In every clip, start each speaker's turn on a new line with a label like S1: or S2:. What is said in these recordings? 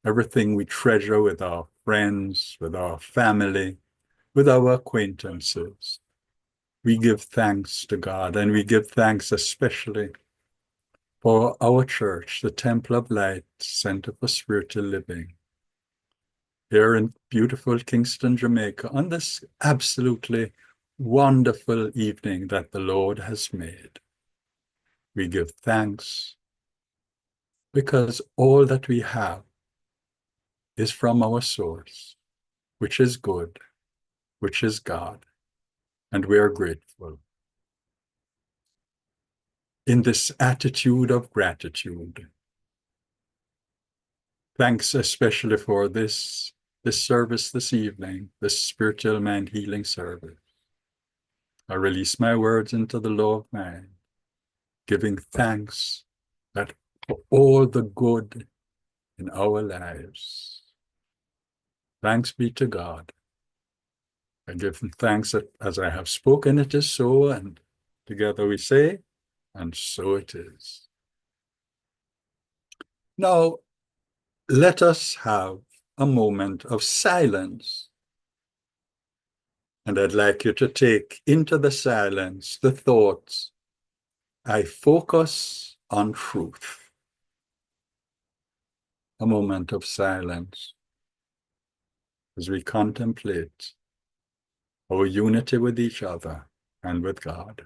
S1: everything we treasure with our friends, with our family, with our acquaintances. We give thanks to God, and we give thanks especially for our church, the Temple of Light Center for Spiritual Living, here in beautiful Kingston, Jamaica, on this absolutely wonderful evening that the Lord has made. We give thanks because all that we have is from our source, which is good, which is God, and we are grateful. In this attitude of gratitude, thanks especially for this service this evening, this spiritual mind healing service. I release my words into the law of mind, giving thanks that for all the good in our lives. Thanks be to God. I give thanks that as I have spoken, it is so, and together we say, and so it is. Now, let us have a moment of silence. And I'd like you to take into the silence the thoughts, I focus on truth. A moment of silence as we contemplate our unity with each other and with God.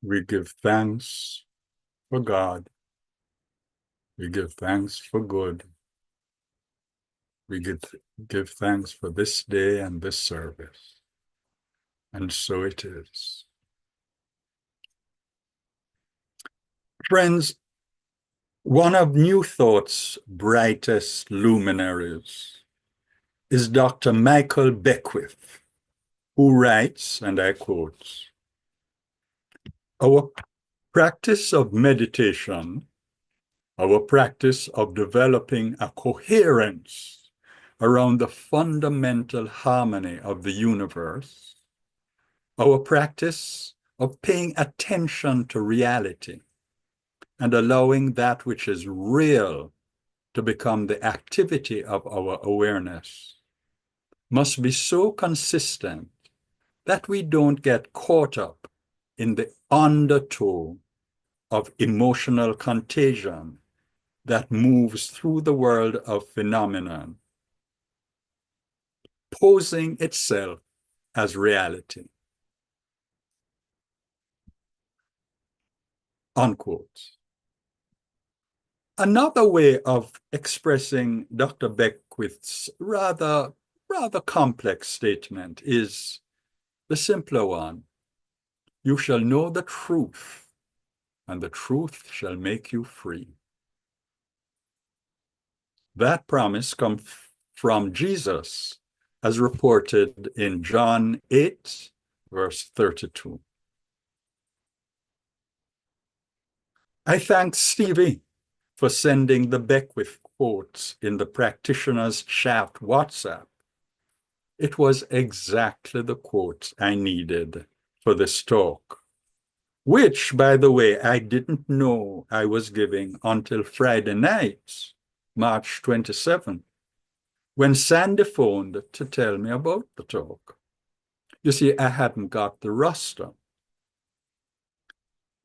S1: We give thanks for God. We give thanks for good. We give thanks for this day and this service. And so it is. Friends, one of New Thought's brightest luminaries is Dr. Michael Beckwith, who writes, and I quote, "Our practice of meditation, our practice of developing a coherence around the fundamental harmony of the universe, our practice of paying attention to reality and allowing that which is real to become the activity of our awareness must be so consistent that we don't get caught up in the undertow of emotional contagion that moves through the world of phenomenon, posing itself as reality." Unquote. Another way of expressing Dr. Beckwith's rather complex statement is the simpler one. You shall know the truth, and the truth shall make you free. That promise comes from Jesus, as reported in John 8, verse 32. I thank Stevie for sending the Beckwith quotes in the practitioner's chat WhatsApp. It was exactly the quote I needed for this talk, which, by the way, I didn't know I was giving until Friday night, March 27th, when Sandy phoned to tell me about the talk. You see, I hadn't got the roster.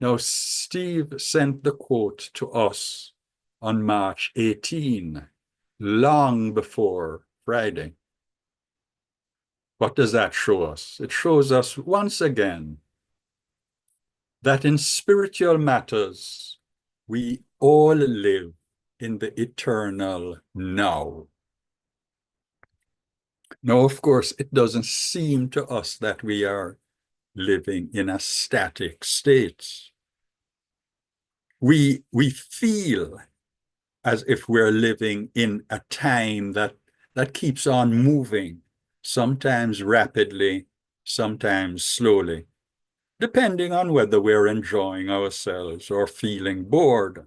S1: Now, Steve sent the quote to us on March 18, long before Friday. What does that show us? It shows us once again that in spiritual matters, we all live in the eternal now. Now, of course, it doesn't seem to us that we are living in a static state. We feel as if we're living in a time that keeps on moving, sometimes rapidly, sometimes slowly, depending on whether we're enjoying ourselves or feeling bored.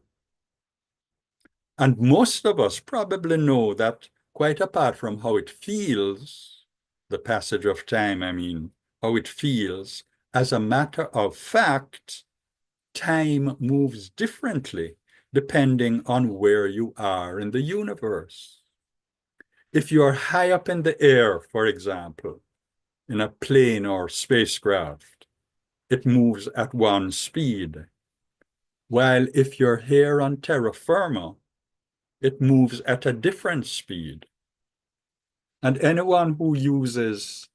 S1: And most of us probably know that, quite apart from how it feels, the passage of time, I mean, how it feels, as a matter of fact, time moves differently depending on where you are in the universe. If you're high up in the air, for example, in a plane or spacecraft, it moves at one speed. While if you're here on terra firma, it moves at a different speed. And anyone who uses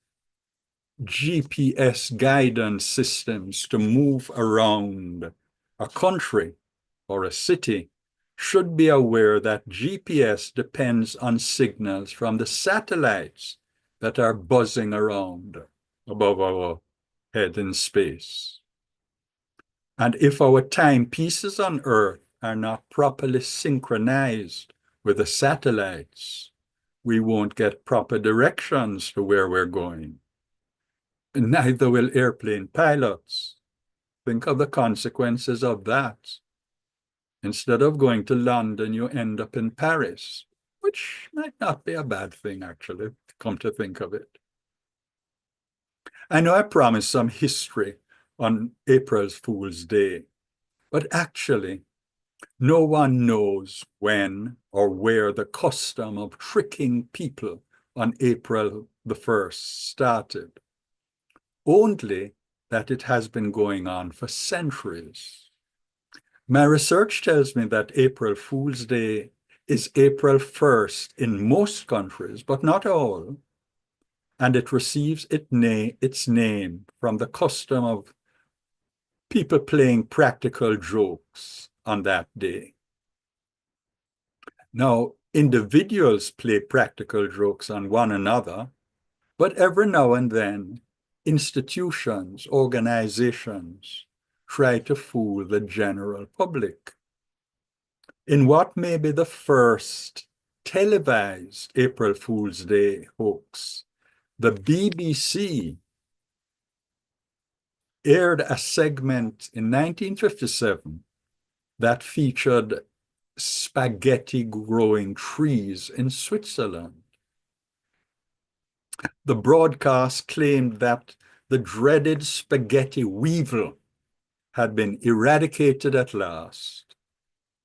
S1: GPS guidance systems to move around a country or a city should be aware that GPS depends on signals from the satellites that are buzzing around above our head in space. And if our timepieces on Earth are not properly synchronized with the satellites, we won't get proper directions to where we're going. And neither will airplane pilots. Think of the consequences of that. Instead of going to London, you end up in Paris, which might not be a bad thing, actually, come to think of it. I know I promised some history on April Fool's Day, but actually, no one knows when or where the custom of tricking people on April the 1st started, only that it has been going on for centuries. My research tells me that April Fool's Day is April 1st in most countries, but not all, and it receives its name from the custom of people playing practical jokes on that day. Now, individuals play practical jokes on one another, but every now and then, institutions, organizations try to fool the general public. In what may be the first televised April Fool's Day hoax, the BBC aired a segment in 1957 that featured spaghetti growing trees in Switzerland. The broadcast claimed that the dreaded spaghetti weevil had been eradicated at last,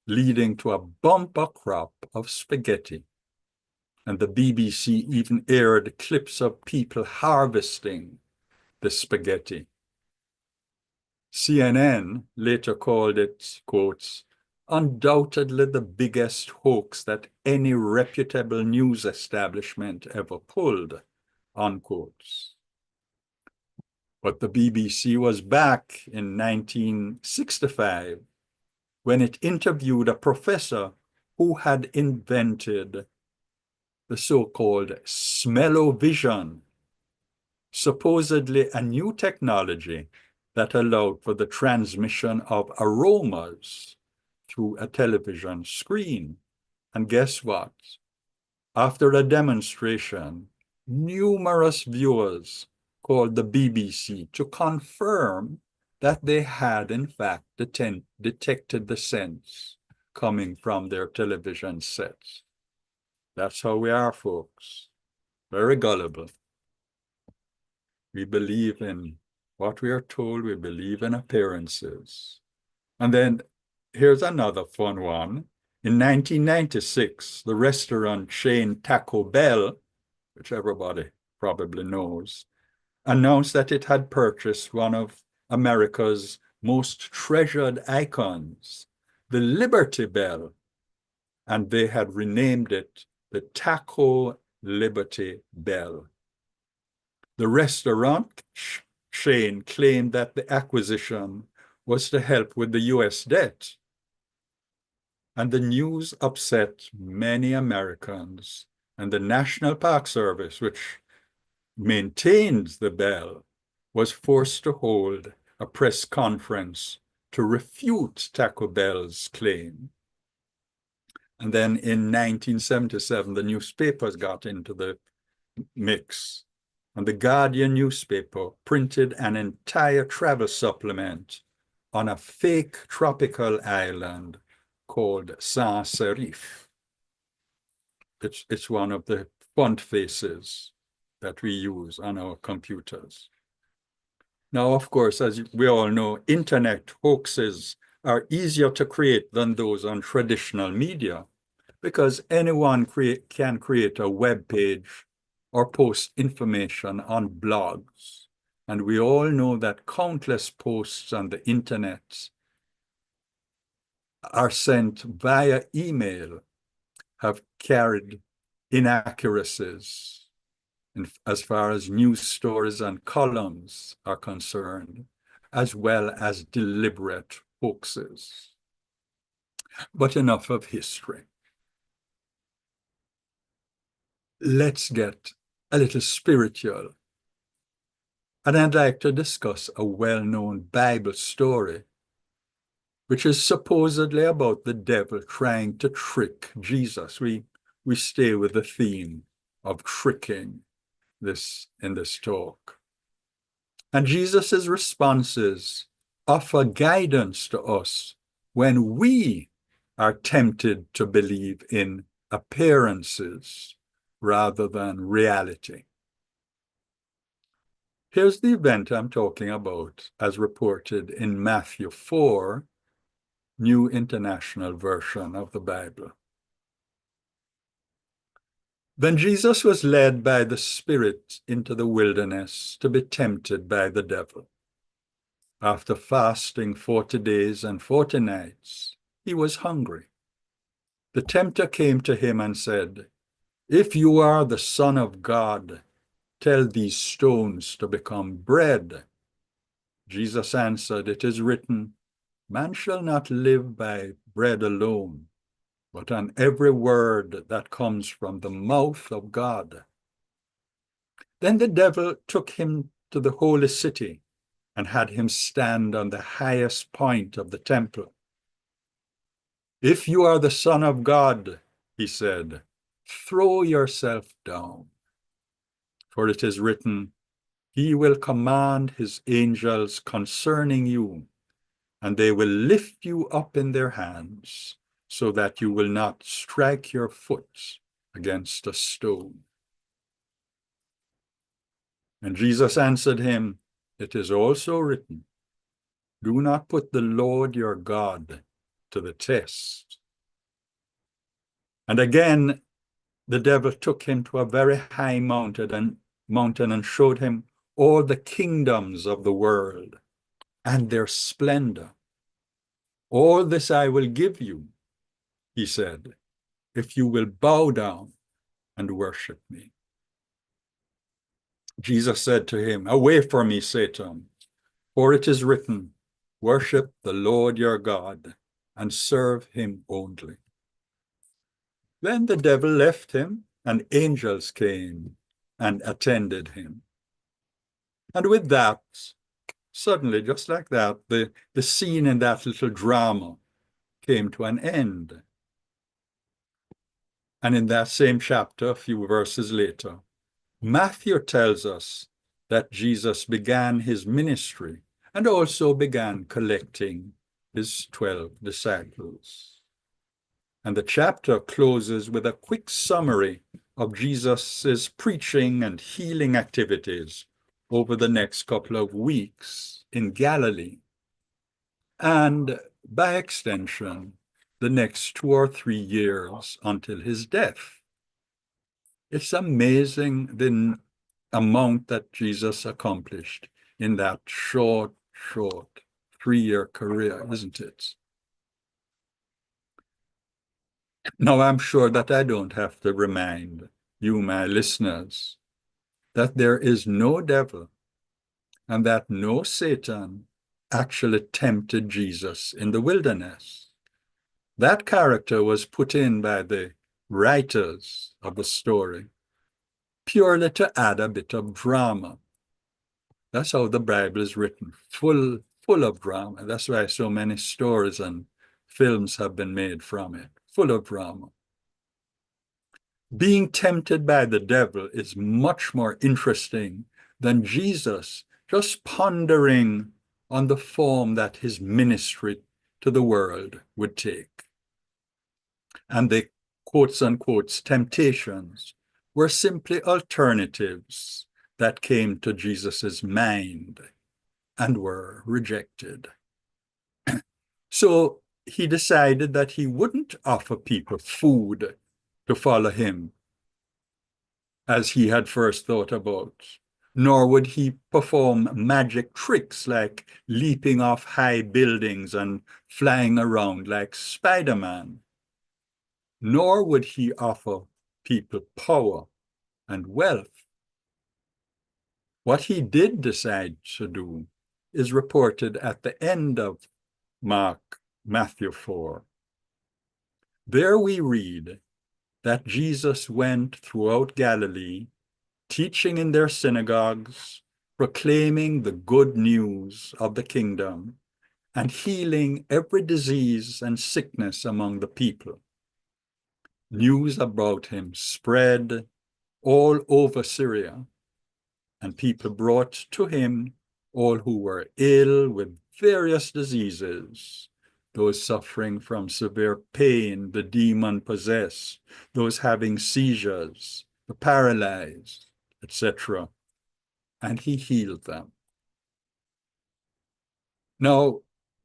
S1: leading to a bumper crop of spaghetti. And the BBC even aired clips of people harvesting the spaghetti. CNN later called it, quotes, undoubtedly the biggest hoax that any reputable news establishment ever pulled, unquotes. But the BBC was back in 1965 when it interviewed a professor who had invented the so-called smell-o-vision, supposedly a new technology that allowed for the transmission of aromas through a television screen. And guess what? After a demonstration, numerous viewers called the BBC to confirm that they had, in fact, detected the scents coming from their television sets. That's how we are, folks. Very gullible. We believe in what we are told. We believe in appearances. And then here's another fun one. In 1996, the restaurant chain Taco Bell, which everybody probably knows, announced that it had purchased one of America's most treasured icons, the Liberty Bell, and they had renamed it the Taco Liberty Bell. The restaurant chain claimed that the acquisition was to help with the US debt. And the news upset many Americans, and the National Park Service, which maintains the bell, was forced to hold a press conference to refute Taco Bell's claim. And then in 1977, the newspapers got into the mix. And the Guardian newspaper printed an entire travel supplement on a fake tropical island called Sans Serif. It's one of the font faces that we use on our computers. Now, of course, as we all know, internet hoaxes are easier to create than those on traditional media, because anyone can create a web page or post information on blogs. And we all know that countless posts on the internet are sent via email, have carried inaccuracies as far as news stories and columns are concerned, as well as deliberate hoaxes. But enough of history. Let's get a little spiritual. And I'd like to discuss a well-known Bible story, which is supposedly about the devil trying to trick Jesus. We stay with the theme of tricking in this talk. And Jesus's responses offer guidance to us when we are tempted to believe in appearances rather than reality. Here's the event I'm talking about as reported in Matthew 4, New International Version of the Bible. Then Jesus was led by the Spirit into the wilderness to be tempted by the devil. After fasting 40 days and 40 nights, he was hungry. The tempter came to him and said, "If you are the Son of God, tell these stones to become bread." Jesus answered, "It is written, man shall not live by bread alone, but on every word that comes from the mouth of God." Then the devil took him to the holy city and had him stand on the highest point of the temple. "If you are the Son of God," he said, "throw yourself down. For it is written, he will command his angels concerning you, and they will lift you up in their hands, so that you will not strike your foot against a stone." And Jesus answered him, "It is also written, do not put the Lord your God to the test." And again, the devil took him to a very high mountain and showed him all the kingdoms of the world and their splendor. "All this I will give you," he said, "if you will bow down and worship me." Jesus said to him, "Away from me, Satan, for it is written, worship the Lord your God and serve him only." Then the devil left him, and angels came and attended him. And with that, suddenly, just like that, the scene in that little drama came to an end. And in that same chapter, a few verses later, Matthew tells us that Jesus began his ministry and also began collecting his 12 disciples. And the chapter closes with a quick summary of Jesus's preaching and healing activities over the next couple of weeks in Galilee, and by extension, the next 2 or 3 years until his death. It's amazing the amount that Jesus accomplished in that short 3-year career, isn't it? Now, I'm sure that I don't have to remind you, my listeners, that there is no devil and that no Satan actually tempted Jesus in the wilderness. That character was put in by the writers of the story purely to add a bit of drama. That's how the Bible is written, full full of drama. That's why so many stories and films have been made from it, full of drama. Being tempted by the devil is much more interesting than Jesus just pondering on the form that his ministry to the world would take. And the quotes unquote temptations were simply alternatives that came to Jesus's mind and were rejected. So he decided that he wouldn't offer people food to follow him as he had first thought about, nor would he perform magic tricks like leaping off high buildings and flying around like Spider-Man, nor would he offer people power and wealth. What he did decide to do is reported at the end of Matthew 4. There we read that Jesus went throughout Galilee, teaching in their synagogues, proclaiming the good news of the kingdom, and healing every disease and sickness among the people. News about him spread all over Syria, and people brought to him all who were ill with various diseases, those suffering from severe pain, the demon-possessed, those having seizures, the paralyzed, etc. And he healed them. Now,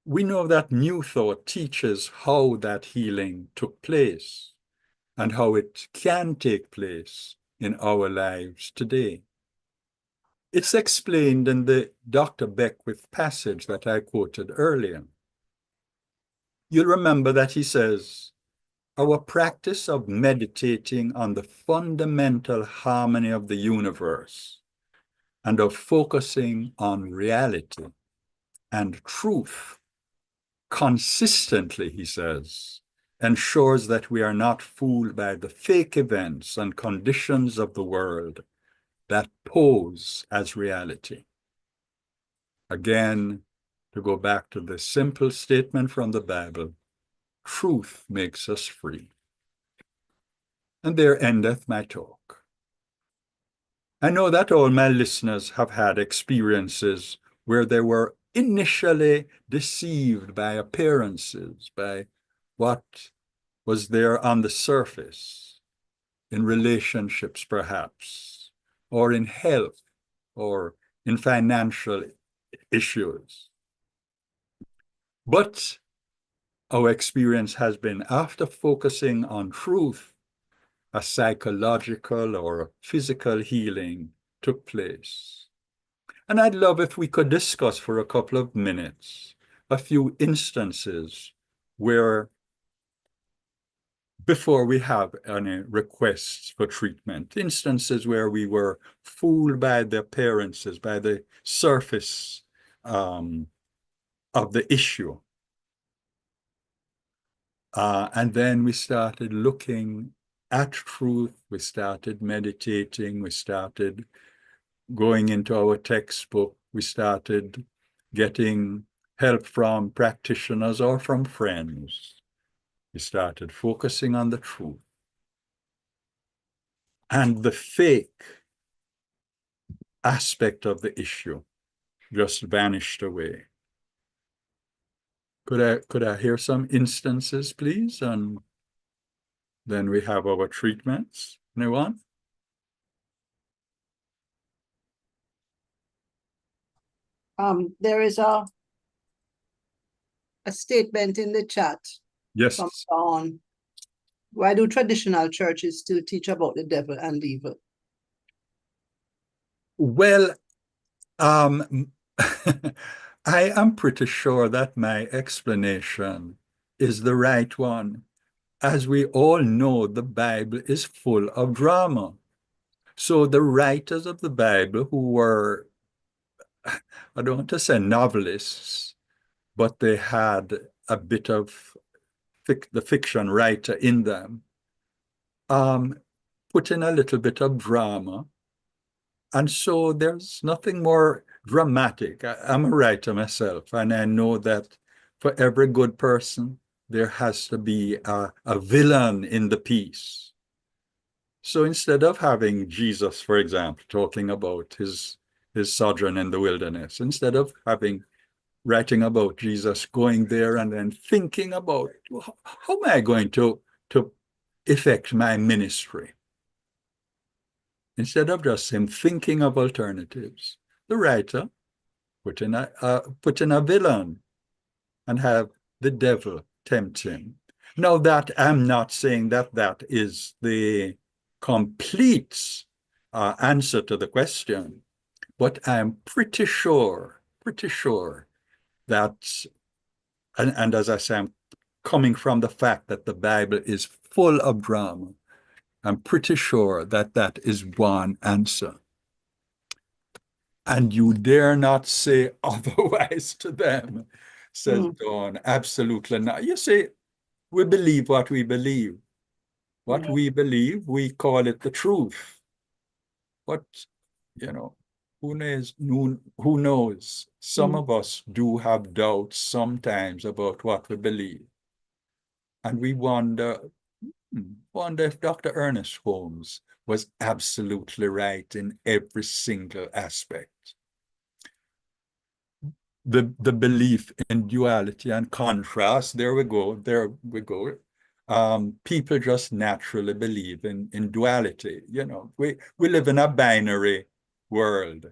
S1: we know that New Thought teaches how that healing took place and how it can take place in our lives today. It's explained in the Dr. Beckwith passage that I quoted earlier. You'll remember that he says, our practice of meditating on the fundamental harmony of the universe and of focusing on reality and truth consistently, he says, ensures that we are not fooled by the fake events and conditions of the world that pose as reality. Again, to go back to the simple statement from the Bible, truth makes us free. And there endeth my talk. I know that all my listeners have had experiences where they were initially deceived by appearances, by what was there on the surface, in relationships perhaps, or in health, or in financial issues. But our experience has been, after focusing on truth, a psychological or physical healing took place. And I'd love if we could discuss for a couple of minutes a few instances where, before we have any requests for treatment, instances where we were fooled by the appearances, by the surface of the issue. And then we started looking at truth, we started meditating, we started going into our textbook, we started getting help from practitioners or from friends. We started focusing on the truth. And the fake aspect of the issue just vanished away. Could I hear some instances, please? And then we have our treatments. Anyone?
S2: There is a statement in the chat
S1: Yes.
S2: from Dawn. Why do traditional churches still teach about the devil and evil?
S1: Well, I am pretty sure that my explanation is the right one. As we all know, the Bible is full of drama. So the writers of the Bible, who were, I don't want to say novelists, but they had a bit of the fiction writer in them, put in a little bit of drama And so there's nothing more dramatic. I'm a writer myself, and I know that for every good person, there has to be a villain in the piece. So instead of having Jesus, for example, talking about his sojourn in the wilderness, instead of writing about Jesus going there and then thinking about how am I going to effect my ministry? Instead of just him thinking of alternatives, the writer put in a villain and have the devil tempt him. Now that I'm not saying that is the complete answer to the question, but I'm pretty sure that, and as I say, I'm coming from the fact that the Bible is full of drama. I'm pretty sure that is one answer. And you dare not say otherwise to them, says Dawn. Absolutely not. You see, we believe what we believe. What we believe, we call it the truth. But, who knows? Who knows? Some of us do have doubts sometimes about what we believe. And we wonder if Dr. Ernest Holmes was absolutely right in every single aspect. The belief in duality and contrast, there we go. People just naturally believe in duality. We live in a binary world.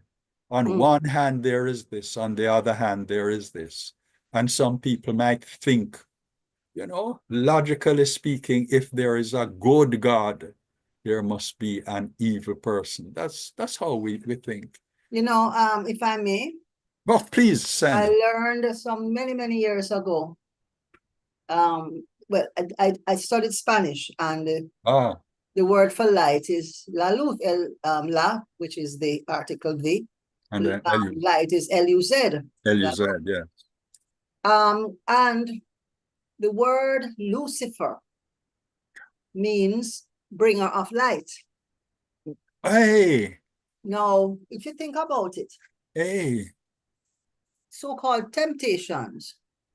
S1: On one hand, there is this. On the other hand, there is this. And some people might think, logically speaking, if there is a good God, there must be an evil person. That's how we think.
S2: If I may.
S1: Well, please, Sandy.
S2: I learned some many years ago. Well, I studied Spanish, and the word for light is la luz, la, which is the article the.
S1: And then
S2: light is L-U-Z.
S1: L-U-Z, yes.
S2: And the word Lucifer means bringer of light.
S1: Hey.
S2: Now, if you think about it, so-called temptations.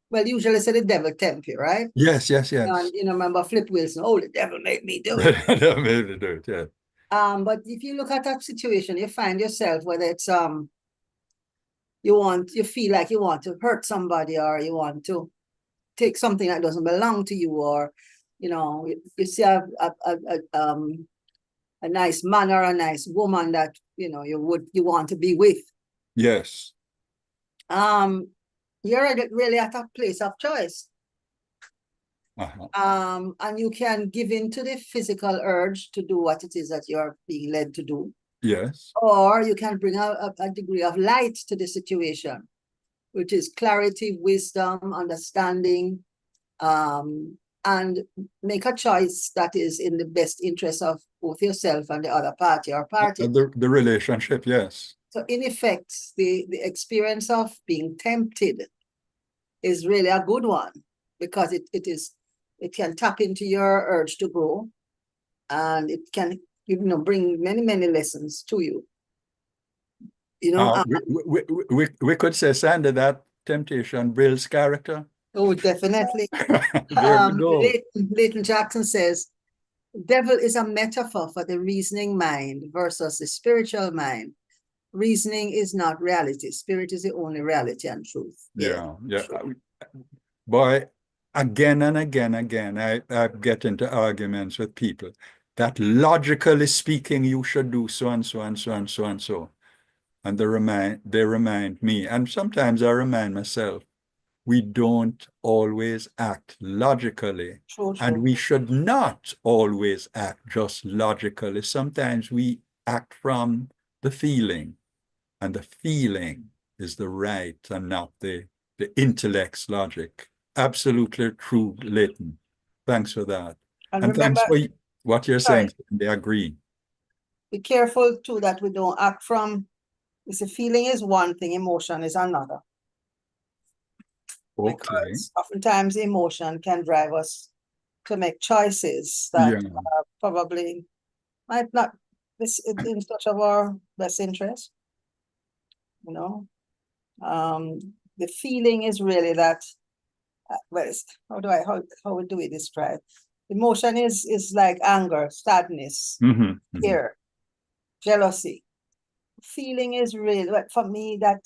S2: Well, usually say the devil tempt you, right?
S1: Yes.
S2: And remember Flip Wilson, the devil made me do it.
S1: The made me do it, yeah.
S2: But if you look at that situation, you find yourself, whether it's you feel like you want to hurt somebody, or you want to take something that doesn't belong to you, or you see a nice man or a nice woman that you want to be with.
S1: Yes.
S2: You're really at a place of choice.
S1: Uh-huh.
S2: And you can give in to the physical urge to do what it is that you're being led to do.
S1: Yes.
S2: Or you can bring a degree of light to the situation, which is clarity, wisdom, understanding, and make a choice that is in the best interest of both yourself and the other party or party.
S1: The relationship, yes.
S2: So in effect, the experience of being tempted is really a good one, because it can tap into your urge to grow, and it can bring many lessons to you.
S1: We could say, Sandy, that temptation builds character.
S2: Oh, definitely.
S1: There we go.
S2: Leighton Jackson says, devil is a metaphor for the reasoning mind versus the spiritual mind. Reasoning is not reality. Spirit is the only reality and truth.
S1: Yeah. Boy, again and again, I get into arguments with people that logically speaking, you should do so and so and so and so and so. And they remind me, and sometimes I remind myself, we don't always act logically.
S2: True.
S1: And we should not always act just logically. Sometimes we act from the feeling, and the feeling is the right and not the intellect's logic. Absolutely true, Leighton. Thanks for that. And remember, thanks for what you're saying. They agree.
S2: Be careful too that we don't act from, the feeling is one thing, emotion is another.
S1: Okay.
S2: Because oftentimes emotion can drive us to make choices that probably might not this is in such of our best interest, you know. The feeling is really that, well, how do we describe? Emotion is like anger, sadness, fear, jealousy. Feeling is really, but for me, that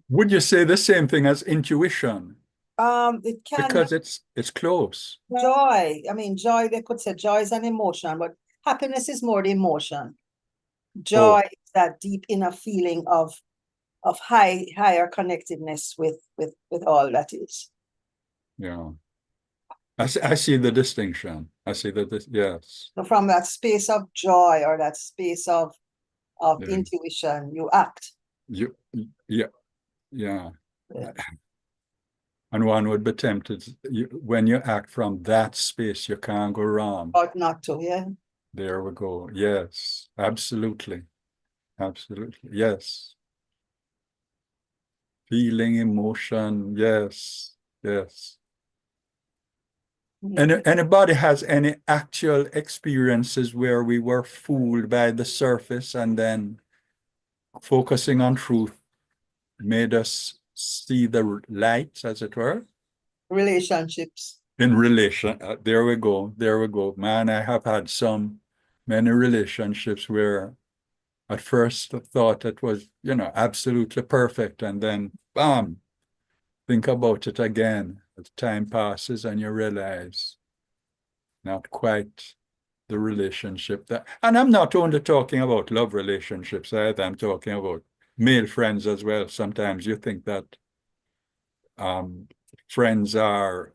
S1: Would you say the same thing as intuition?
S2: it can
S1: Because it's close.
S2: joy. I mean, joy, they could say joy is an emotion, but happiness is more the emotion. Joy is that deep inner feeling of higher connectedness with all that is.
S1: Yeah. I see the distinction. I see that this, yes.
S2: So from that space of joy or that space of
S1: Yeah.
S2: intuition, you act.
S1: Yeah. Yeah.
S2: Yeah.
S1: And one would be tempted, when you act from that space, you can't go wrong.
S2: Ought not to, yeah.
S1: There we go. Yes, absolutely. Absolutely. Yes. Feeling, emotion. Yes. Yes. Anybody has any actual experiences where we were fooled by the surface and then focusing on truth made us see the light, as it were?
S2: Relationships.
S1: In relation, there we go. There we go. Man, I have had many relationships where at first I thought it was, absolutely perfect. And then, bam, think about it again. As time passes and you realize not quite the relationship that, and I'm not only talking about love relationships either, I'm talking about male friends as well. Sometimes you think that friends are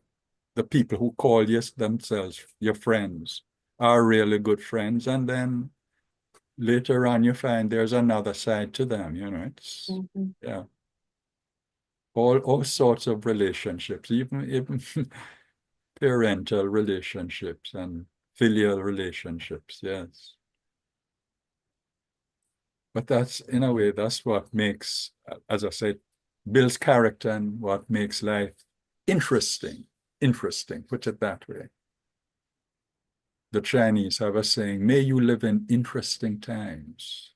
S1: the people who call themselves your friends are really good friends, and then later on you find there's another side to them. It's yeah, all sorts of relationships, even parental relationships and filial relationships. Yes. But that's, in a way, that's what makes, as I said, builds character and what makes life interesting. Interesting, put it that way. The Chinese have a saying, may you live in interesting times.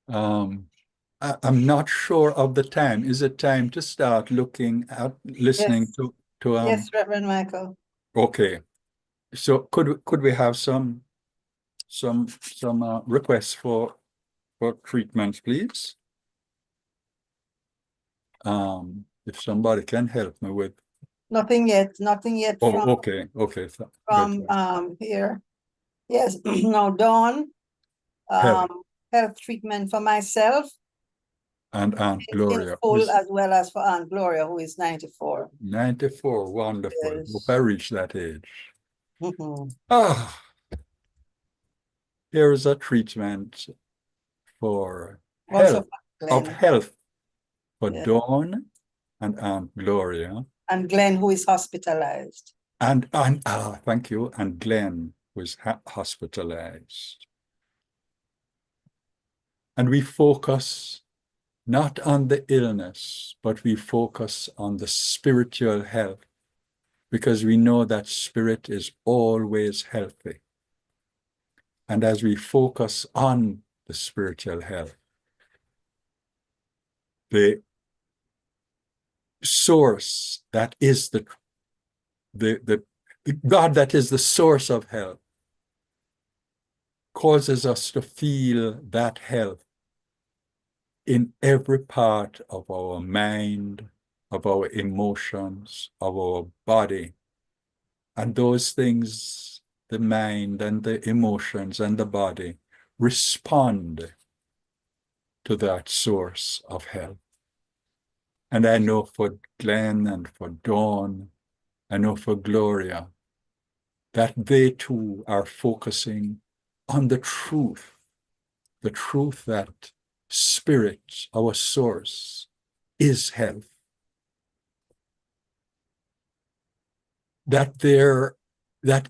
S1: I'm not sure of the time. Is it time to start looking at listening
S2: Yes.
S1: to
S2: Yes, Reverend Michael.
S1: Okay. So could we have some requests for treatments, please? If somebody can help me with.
S2: Nothing yet from
S1: okay.
S2: here. Yes. Now Dawn, health treatment for myself
S1: and Aunt
S2: in
S1: Gloria,
S2: full, as well as for Aunt Gloria, who is 94.
S1: 94, wonderful.
S2: Yes.
S1: Hope I reach that age. Here is a treatment for
S2: Also
S1: health for Dawn and Aunt Gloria.
S2: And Glenn, who is hospitalized.
S1: And thank you. And Glenn, who is hospitalized. And we focus not on the illness, but we focus on the spiritual health, because we know that spirit is always healthy. And as we focus on the spiritual health, the source that is the God that is the source of health causes us to feel that health in every part of our mind, of our emotions, of our body. And those things, the mind and the emotions and the body, respond to that source of health. And I know for Glenn and for Dawn, I know for Gloria, that they too are focusing on the truth that spirit, our source, is health. That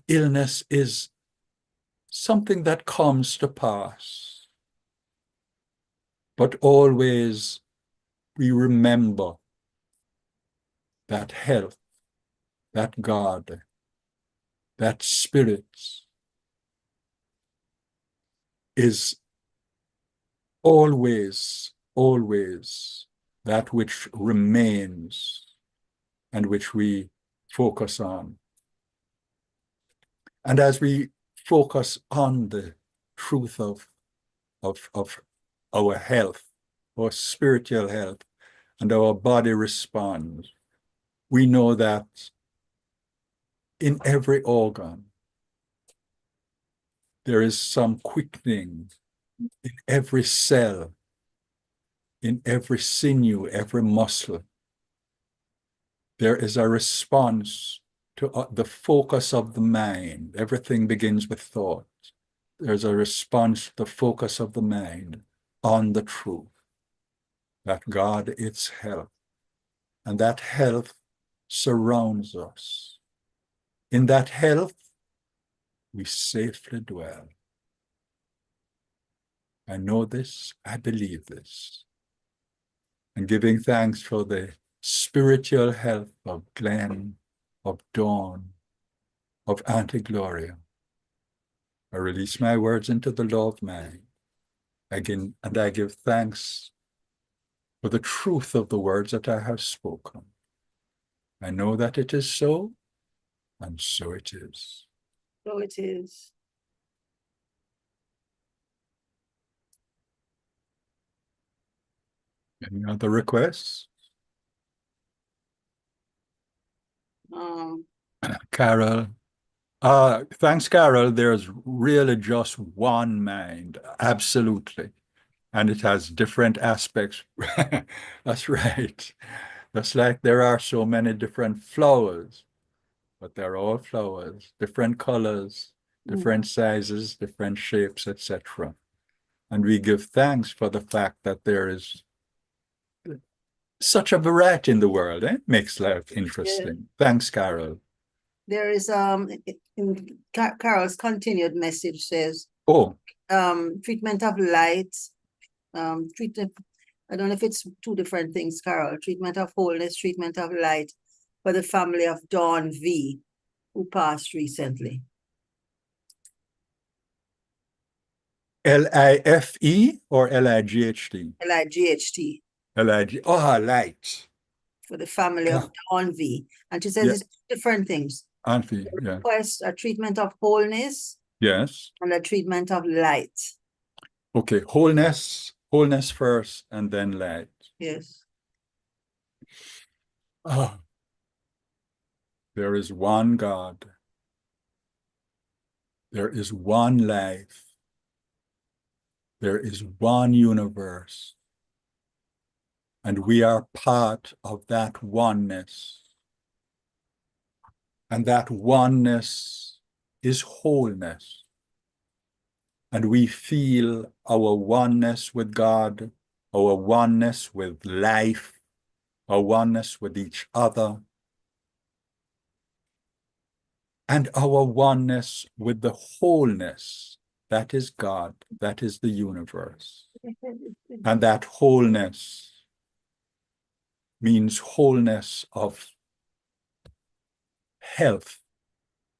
S1: illness is something that comes to pass. But always we remember that health that God, that Spirit is always, always that which remains and which we focus on. And as we focus on the truth of our health, our spiritual health, and our body responds, we know that in every organ, there is some quickening in every cell, in every sinew, every muscle. There is a response to the focus of the mind. Everything begins with thought. There's a response to the focus of the mind on the truth, that God is health, and that health surrounds us. In that health, we safely dwell. I know this, I believe this. And giving thanks for the spiritual health of Glenn, of Dawn, of Auntie Gloria, I release my words into the law of mind. Again, and I give thanks for the truth of the words that I have spoken. I know that it is so, and so it is.
S2: So it is.
S1: Any other requests? Carol. Thanks, Carol. There's really just one mind, absolutely. And it has different aspects. That's right. That's like there are so many different flowers, but they're all flowers, different colors, different sizes, different shapes, etc. And we give thanks for the fact that there is such a variety in the world. It makes life interesting. Thanks, Carol.
S2: There is in Carol's continued message says,
S1: Oh,
S2: treatment of light, treatment, I don't know if it's two different things, Carol, treatment of wholeness, treatment of light for the family of Dawn V, who passed recently.
S1: L-I-F-E or L-I-G-H-T?
S2: L-I-G-H-T.
S1: L-I-G, oh, light.
S2: For the family of Dawn V. And she says it's different things.
S1: Auntie, yeah.
S2: Request a treatment of wholeness.
S1: Yes.
S2: And a treatment of light.
S1: Okay, wholeness first and then light.
S2: Yes.
S1: Oh, there is one God. There is one life. There is one universe. And we are part of that oneness. And that oneness is wholeness. And we feel our oneness with God, our oneness with life, our oneness with each other, and our oneness with the wholeness that is God, that is the universe. And that wholeness means wholeness of health,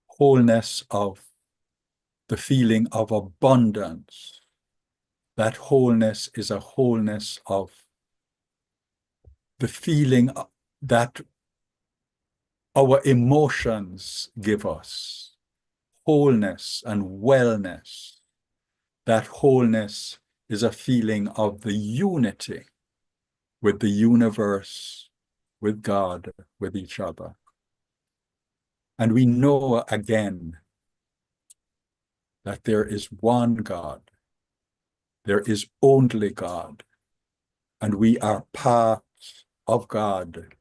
S1: wholeness of the feeling of abundance. That wholeness is a wholeness of the feeling that our emotions give us, wholeness and wellness. That wholeness is a feeling of the unity with the universe, with God, with each other. And we know again that there is one God. There is only God. And we are parts of God.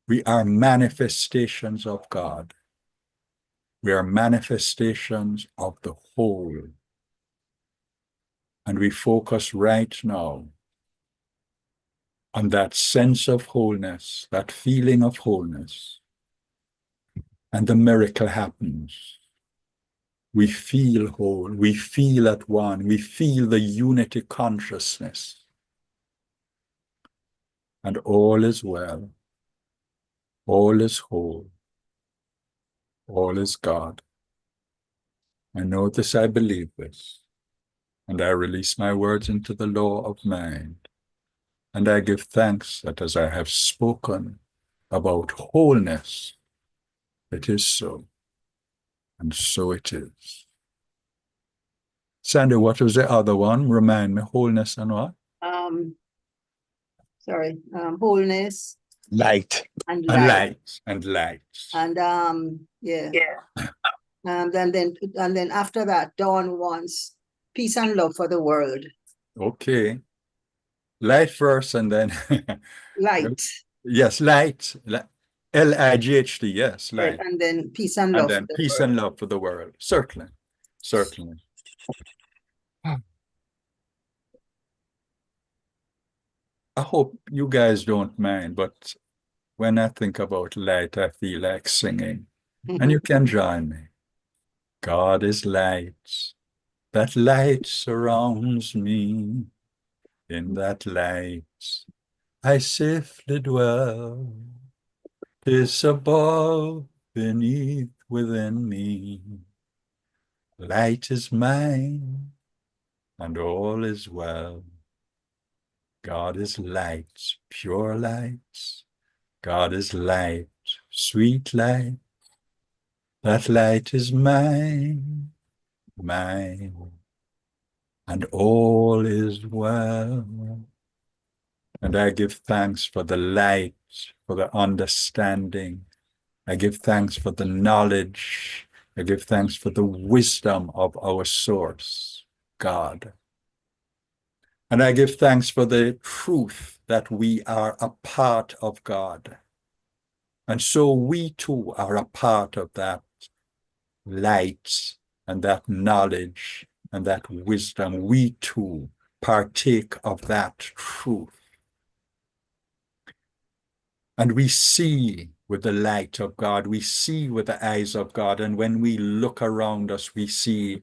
S1: We are manifestations of God. We are manifestations of the whole. And we focus right now on that sense of wholeness, that feeling of wholeness. And the miracle happens. We feel whole, we feel at one, we feel the unity consciousness. And all is well, all is whole, All is God. I know this, I believe this, and I release my words into the law of mind. And I give thanks that as I have spoken about wholeness, it is so, and so it is. Sandy, what was the other one? Remind me, wholeness and what?
S2: Wholeness
S3: Light.
S2: and
S1: And
S2: light.
S1: light. And light.
S2: And yeah. Then after that, Dawn wants peace and love for the world.
S1: Okay. Light first and then
S2: Light.
S1: yes, light. L-I-G-H-T, yes, light.
S2: And then peace and
S1: And
S2: love.
S1: then peace and love for the world. Certainly. Certainly. I hope you guys don't mind, but when I think about light, I feel like singing. And you can join me. God is light. That light surrounds me. In that light, I safely dwell. 'Tis above, beneath, within me. Light is mine, and all is well. God is light, pure light. God is light, sweet light. That light is mine, mine, and all is well. And I give thanks for the light, for the understanding. I give thanks for the knowledge. I give thanks for the wisdom of our source, God. And I give thanks for the truth that we are a part of God. And so we too are a part of that light and that knowledge and that wisdom. We too partake of that truth. And we see with the light of God, we see with the eyes of God. And when we look around us, we see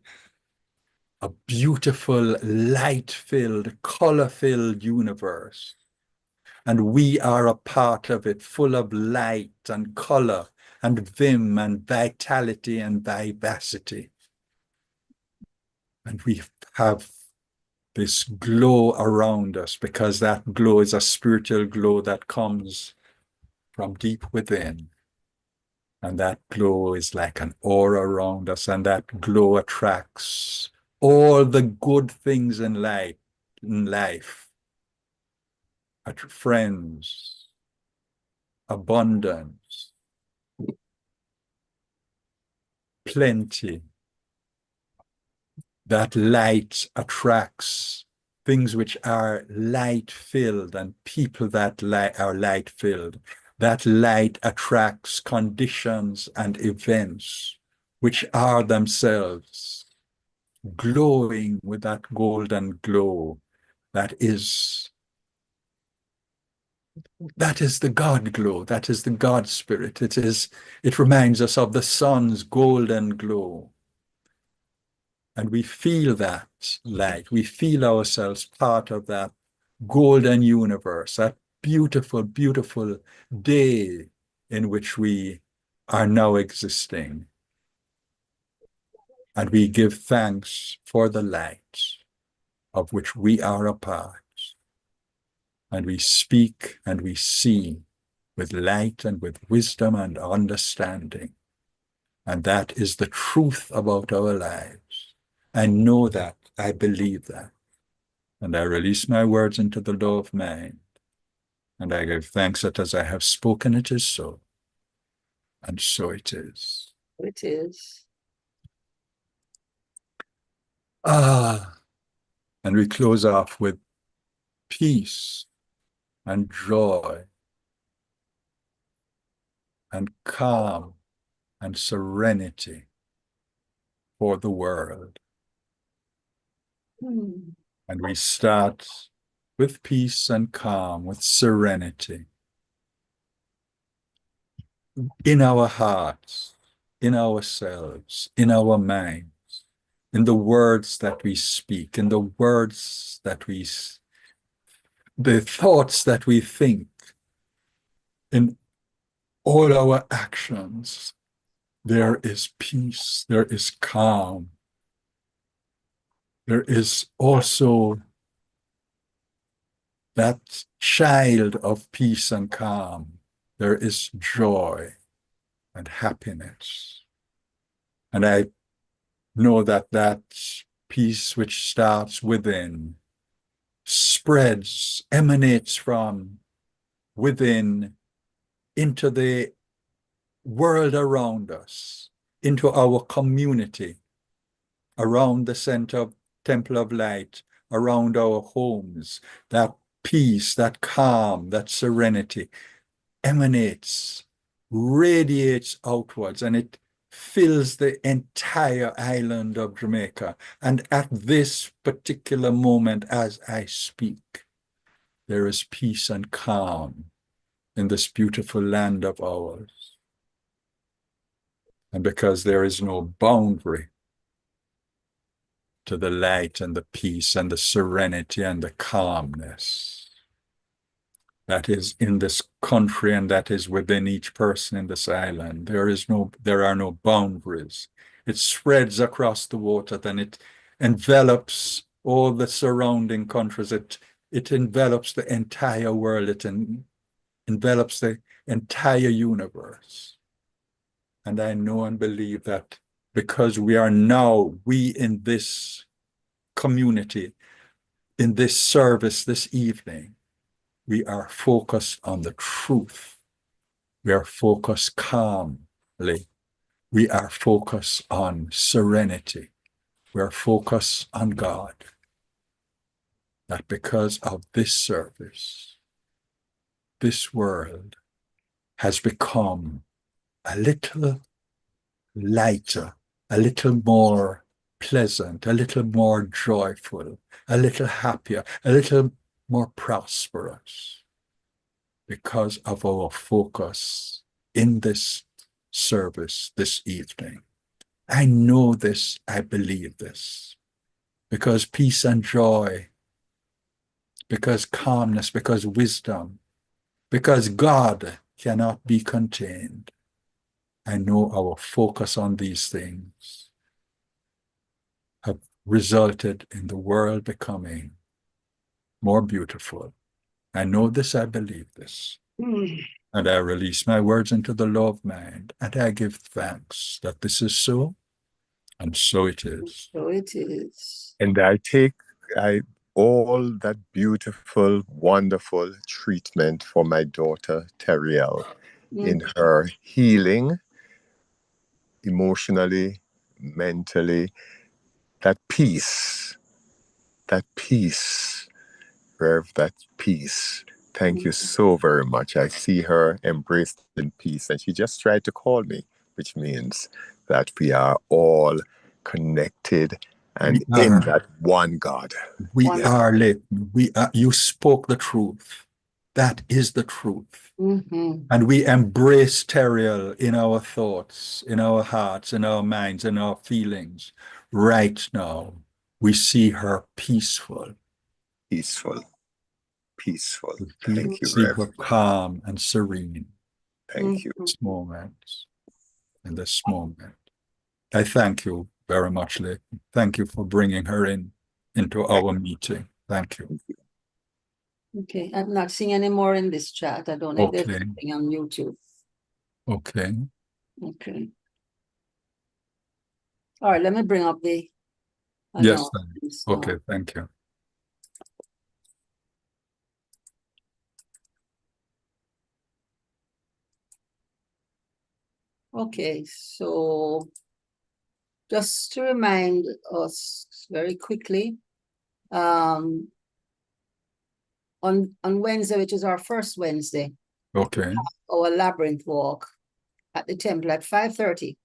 S1: a beautiful, light-filled, color-filled universe. And we are a part of it, full of light and color and vim and vitality and vivacity. And we have this glow around us because that glow is a spiritual glow that comes from deep within. And that glow is like an aura around us, and that glow attracts all the good things in life, friends, abundance, plenty. That light attracts things which are light-filled and people that are light-filled. That light attracts conditions and events which are themselves glowing with that golden glow that is the God glow, that is the God spirit. It reminds us of the sun's golden glow. And we feel that light. We feel ourselves part of that golden universe, that beautiful, beautiful day in which we are now existing. And we give thanks for the light of which we are a part. And we speak and we see with light and with wisdom and understanding. And that is the truth about our lives. I know that. I believe that. And I release my words into the law of mind. And I give thanks that as I have spoken, it is so. And so it is.
S2: It is.
S1: And we close off with peace and joy and calm and serenity for the world. And we start with peace and calm, with serenity in our hearts, in ourselves, in our minds, in the words that we speak, in the words that the thoughts that we think, in all our actions. there is peace, there is calm. There is also that child of peace and calm. There is joy and happiness. And I know that that peace which starts within spreads, emanates from within into the world around us, into our community, around the center of Temple of Light, around our homes. That peace, that calm, that serenity emanates, radiates outwards, and it fills the entire island of Jamaica. And at this particular moment, as I speak, there is peace and calm in this beautiful land of ours. And because there is no boundary to the light and the peace and the serenity and the calmness that is in this country and that is within each person in this island, there are no boundaries. It spreads across the water, then it envelops all the surrounding countries. It envelops the entire world. It envelops the entire universe. And I know and believe that because we in this community, in this service this evening, we are focused on the truth. We are focused calmly. We are focused on serenity. We are focused on God. That because of this service, this world has become a little lighter, a little more pleasant, a little more joyful, a little happier, a little more prosperous because of our focus in this service this evening. I know this, I believe this, because peace and joy, because calmness, because wisdom, because God cannot be contained. I know our focus on these things have resulted in the world becoming more beautiful. I know this, I believe this. And I release my words into the law of mind, and I give thanks that this is so, and so it is.
S2: So it is.
S3: And I take all that beautiful, wonderful treatment for my daughter, Teriel, in her healing, emotionally, mentally, that peace, Rev, that peace. Thank you so very much. I see her embraced in peace, and she just tried to call me, which means that we are all connected and in that one God.
S1: We are lit. You spoke the truth. That is the truth. And we embrace Teriel in our thoughts, in our hearts, in our minds, in our feelings. Right now, we see her peaceful.
S3: Peaceful.
S1: Thank you, see her calm and serene.
S3: Thank you.
S1: In this moment. I thank you very much, Leighton. Thank you for bringing her into our meeting. Thank you.
S2: Okay, I'm not seeing any more in this chat. I don't know if there's anything on YouTube.
S1: Okay.
S2: All right, let me bring up the
S1: yes. Okay, thank you.
S2: Okay, so just to remind us very quickly, on Wednesday, which is our first Wednesday,
S1: okay,
S2: our labyrinth walk at the temple at 5:30,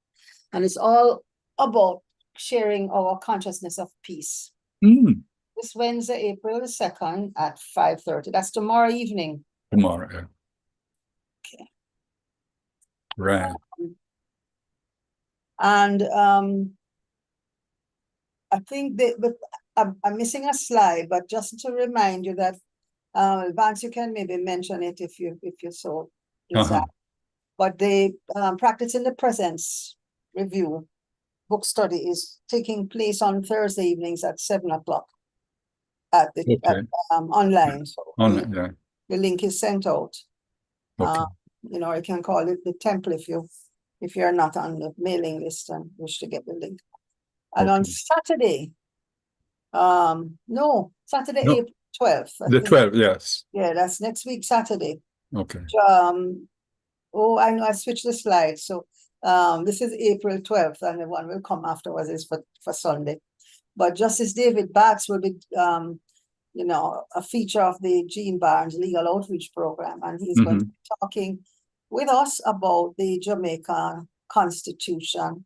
S2: and it's all about sharing our consciousness of peace. This Wednesday, April the 2nd at 5:30. That's tomorrow evening.
S1: Tomorrow.
S2: Okay.
S1: Right.
S2: And I think but I'm missing a slide, but just to remind you that Vance, you can maybe mention it if you so desire. But they practice in the presence review book study is taking place on Thursday evenings at 7 o'clock at the
S1: Okay.
S2: online. So
S1: On, yeah.
S2: the link is sent out.
S1: Okay.
S2: You know, I can call it the temple if you're not on the mailing list and wish to get the link. And on
S1: Okay.
S2: Saturday, Saturday,
S1: No.
S2: April 12th. I
S1: The
S2: think.
S1: 12, yes.
S2: Yeah, that's next week, Saturday.
S1: Okay.
S2: Oh, I know I switched the slide. So this is April 12th, and the one will come afterwards is for Sunday. But Justice David Batts will be a feature of the Gene Barnes Legal Outreach Program, and he's going to be talking with us about the Jamaica Constitution.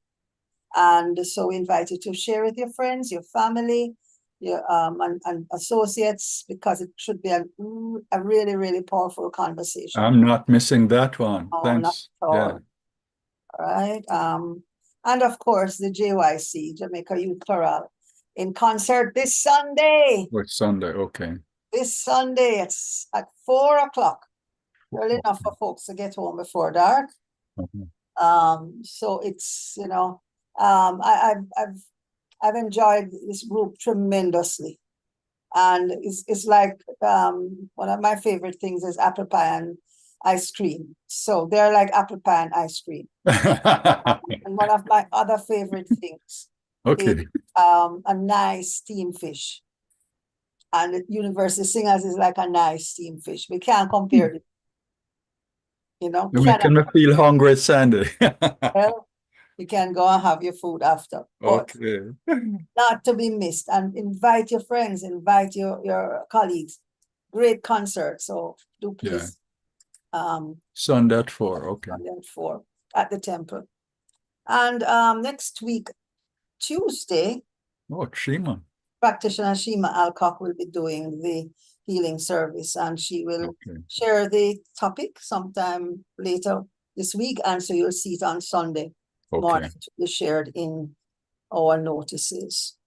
S2: And so we invite you to share with your friends, your family, your and associates, because it should be a really, really powerful conversation.
S1: I'm not missing that one.
S2: No, not
S1: Thanks.
S2: at all.
S1: Yeah.
S2: All right. And of course the JYC, Jamaica Youth Chorale, in concert this Sunday.
S1: Which Sunday? Okay.
S2: This Sunday, it's at 4 o'clock. Early enough for folks to get home before dark. So it's I've enjoyed this group tremendously, and it's like one of my favorite things is apple pie and ice cream. So they're like apple pie and ice cream. And one of my other favorite things
S1: Okay.
S2: is a nice steamed fish. And the University Singers is like a nice steamed fish. We can't compare it.
S1: You're making me feel hungry, Sandy.
S2: Well, you can go and have your food after. But
S1: Okay.
S2: not to be missed. And invite your friends, invite your colleagues. Great concert. So do please.
S1: Sunday at 4. Okay.
S2: Sunday at 4 at the temple. And next week, Tuesday,
S1: Shima.
S2: practitioner Shima Alcock will be doing the healing service, and she will share the topic sometime later this week, and so you'll see it on Sunday morning to be shared in our notices.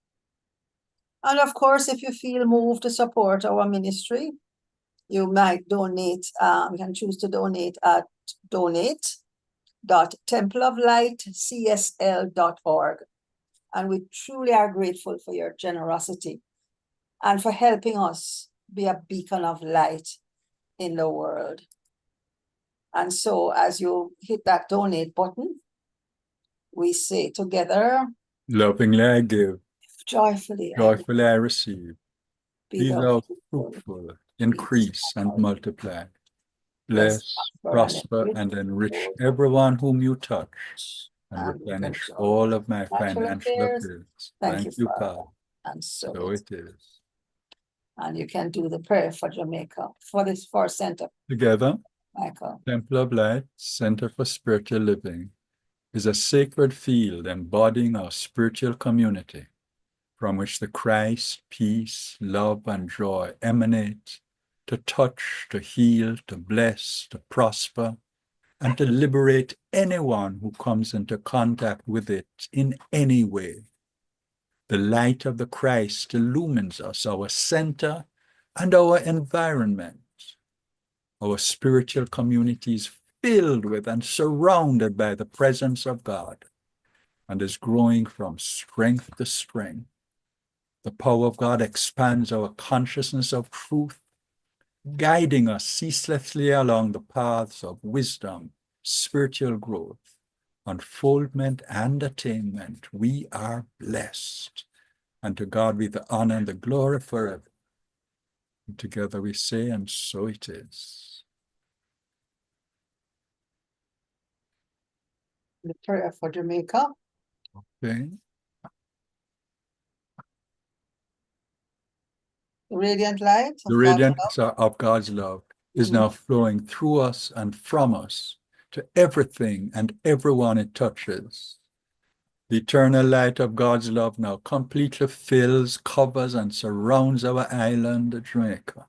S2: And of course, if you feel moved to support our ministry, you might donate. You can choose to donate at donate.templeoflightcsl.org. And we truly are grateful for your generosity and for helping us be a beacon of light in the world. And so as you hit that donate button, we say together,
S1: lovingly I give,
S2: joyfully
S1: I receive. Be thou fruitful, increase and multiply. Bless, prosper, and enrich everyone whom you touch, and replenish all of my financial affairs. Thank you, God.
S2: And
S1: so it is.
S2: And you can do the prayer for Jamaica, for this first center.
S1: Together,
S2: Michael.
S1: Temple of Light, Center for Spiritual Living, is a sacred field embodying our spiritual community, from which the Christ, peace, love, and joy emanate to touch, to heal, to bless, to prosper, and to liberate anyone who comes into contact with it in any way. The light of the Christ illumines us, our center, and our environment. Our spiritual community is filled with and surrounded by the presence of God, and is growing from strength to strength. The power of God expands our consciousness of truth, guiding us ceaselessly along the paths of wisdom, spiritual growth, unfoldment, and attainment. We are blessed. And to God be the honor and the glory forever. And together we say, and so it is.
S2: The prayer for Jamaica.
S1: Okay.
S2: The radiant light.
S1: The radiance of God's love is now flowing through us and from us to everything and everyone it touches. The eternal light of God's love now completely fills, covers, and surrounds our island, Jamaica.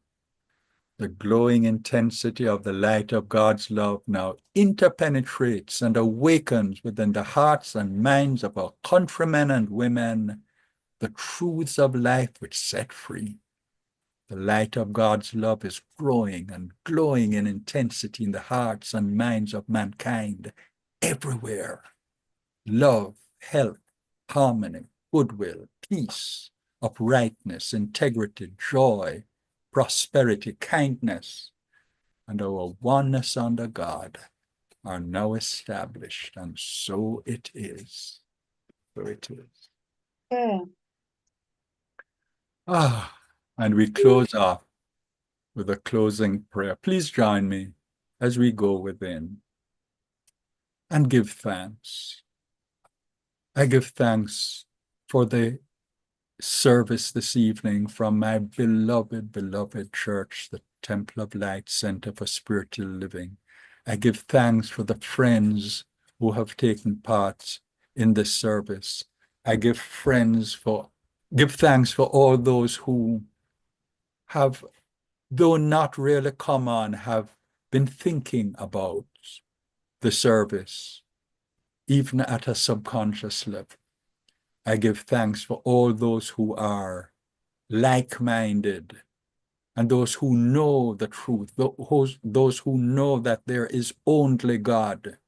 S1: The glowing intensity of the light of God's love now interpenetrates and awakens within the hearts and minds of our countrymen and women the truths of life which set free. The light of God's love is growing and glowing in intensity in the hearts and minds of mankind everywhere. love, health, harmony, goodwill, peace, uprightness, integrity, joy, prosperity, kindness, and our oneness under God are now established, and so it is. So it is.
S2: Yeah.
S1: And we close off with a closing prayer. Please join me as we go within and give thanks. I give thanks for the service this evening from my beloved, beloved church, the Temple of Light Center for Spiritual Living. I give thanks for the friends who have taken part in this service. I give thanks for all those who have, though not really come on, have been thinking about the service, even at a subconscious level. I give thanks for all those who are like-minded and those who know the truth, those who know that there is only God,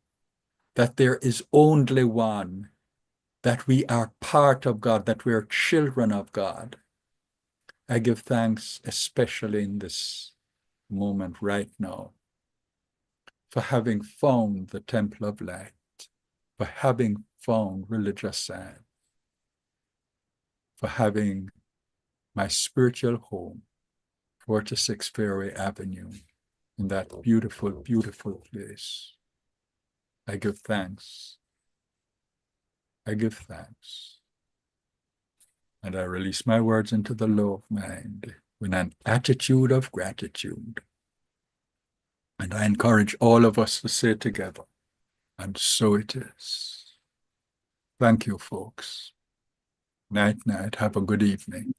S1: that there is only one, that we are part of God, that we are children of God. I give thanks especially in this moment right now for having found the Temple of Light, for having found Religious Science, for having my spiritual home, 46 Fairway Avenue, in that beautiful, beautiful place. I give thanks. I give thanks. And I release my words into the low of mind with an attitude of gratitude. And I encourage all of us to say together, and so it is. Thank you, folks. Night, night. Have a good evening.